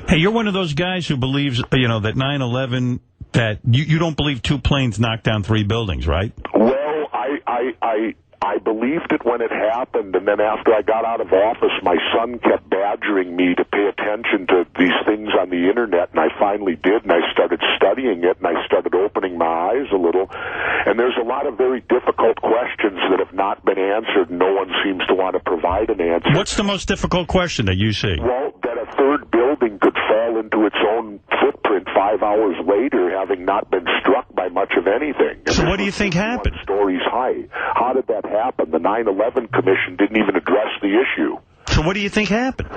Hey, you're one of those guys who believes, that 9/11, that you don't believe 2 planes knocked down 3 buildings, right? Well, I believed it when it happened, and then after I got out of office, my son kept badgering me to pay attention to these things on the Internet, and I finally did, and I started studying it, and I started opening my eyes a little. And there's a lot of very difficult questions that have not been answered, and no one seems to want to provide an answer. What's the most difficult question that you see? Well, that a third building could fall into its own footprint 5 hours later, having not been struck by much of anything. So what do you think happened? 1 stories high. How did that happen? The 9/11 Commission didn't even address the issue. So what do you think happened?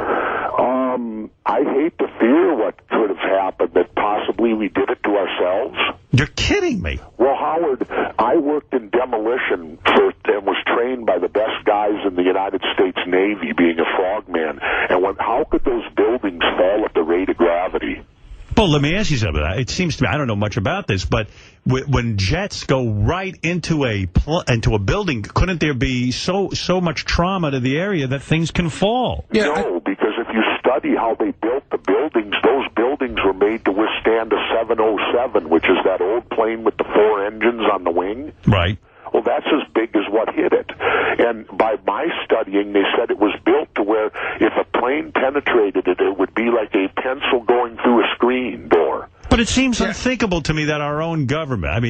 I hate to fear what could have happened, that possibly we did it to ourselves. You're kidding me. Well, Howard, I worked in demolition and was trained by the best guys in the United States Navy, being a frogman. And how could those buildings fall at the rate of gravity? Well, let me ask you something. It seems to me, I don't know much about this, but when jets go right into a building, couldn't there be so much trauma to the area that things can fall? Yeah. No, because if you study how they built the buildings, those buildings were made to withstand a 707, which is that old plane with the 4 engines on the wing. Right. Well, that's as big as what hit it. And by my studying, they said it was built to where if a plane penetrated it, it would be like a pencil going through a screen door. But it seems unthinkable to me that our own government,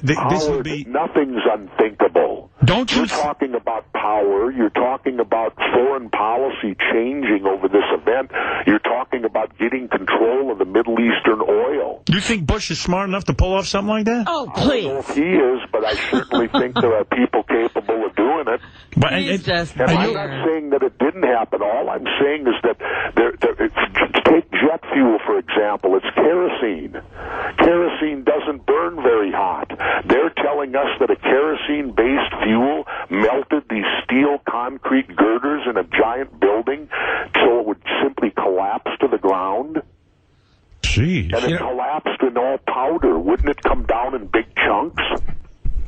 this would be... Nothing's unthinkable. Don't you... You're talking about power. You're talking about foreign policy changing over this event. You're talking about getting control of the Middle Eastern oil. You think Bush is smart enough to pull off something like that? Oh, please. I don't know if he is, but I certainly think there are people capable of doing it. But, I'm not saying that it didn't happen. All I'm saying is that take jet fuel, for example. It's kerosene. Kerosene doesn't burn very hot. They're telling us that a kerosene-based fuel melted these steel concrete girders in a giant building so it would simply collapse to the ground. Jeez. And it collapsed in all powder. Wouldn't it come down in big chunks?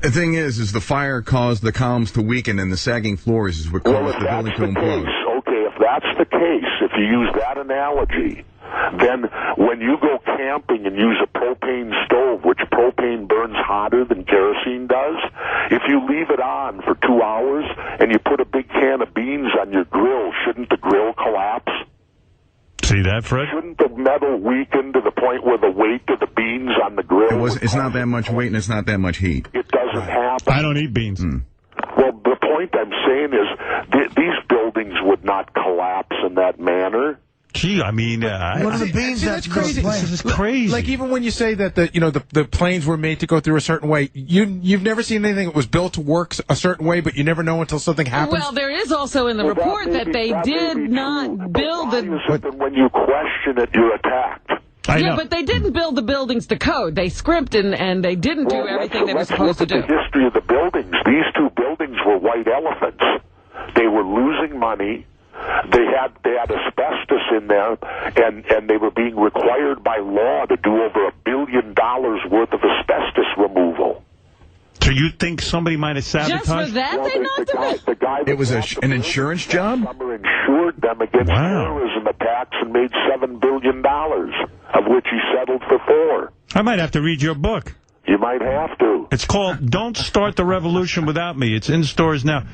The thing is the fire caused the columns to weaken, and the sagging floors is what caused the building to implode. Okay, if that's the case, if you use that analogy, then when you go camping and use a propane stove, which propane burns hotter than kerosene does, if you leave it on for 2 hours and you put a big can of beans on your grill, shouldn't the grill collapse? See that, Fred? Shouldn't the metal weaken to the point where the weight of the beans on the grill... It's not that much weight and it's not that much heat. It doesn't happen. I don't eat beans. Well, the point I'm saying is these buildings would not collapse in that manner. Gee, what are the beans? That's crazy. This is crazy. Like, even when you say that the planes were made to go through a certain way, you've never seen anything that was built to work a certain way, but you never know until something happens. Well, there is also in the report that they did not build it. But when you question it, you're attacked. Yeah, but they didn't build the buildings to code. They scrimped and they didn't do everything they were supposed to do. Look at the history of the buildings. These 2 buildings were white elephants. They were losing money. They had asbestos in there, and they were being required by law to do over $1 billion worth of asbestos removal. So you think somebody might have sabotaged? Just for that, they knocked them out? It was an insurance job? Summer insured them against terrorism attacks and made $7 billion, of which he settled for 4. I might have to read your book. You might have to. It's called Don't Start the Revolution Without Me. It's in stores now.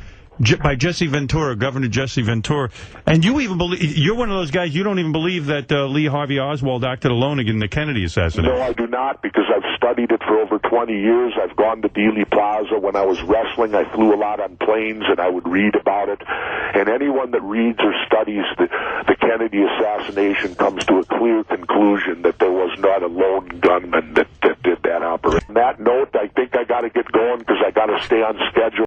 By Jesse Ventura, Governor Jesse Ventura. And you even believe, you're one of those guys, you don't even believe that Lee Harvey Oswald acted alone in the Kennedy assassination. No, I do not, because I've studied it for over 20 years. I've gone to Dealey Plaza. When I was wrestling, I flew a lot on planes, and I would read about it. And anyone that reads or studies the Kennedy assassination comes to a clear conclusion that there was not a lone gunman that did that operation. On that note, I think I got to get going because I got to stay on schedule.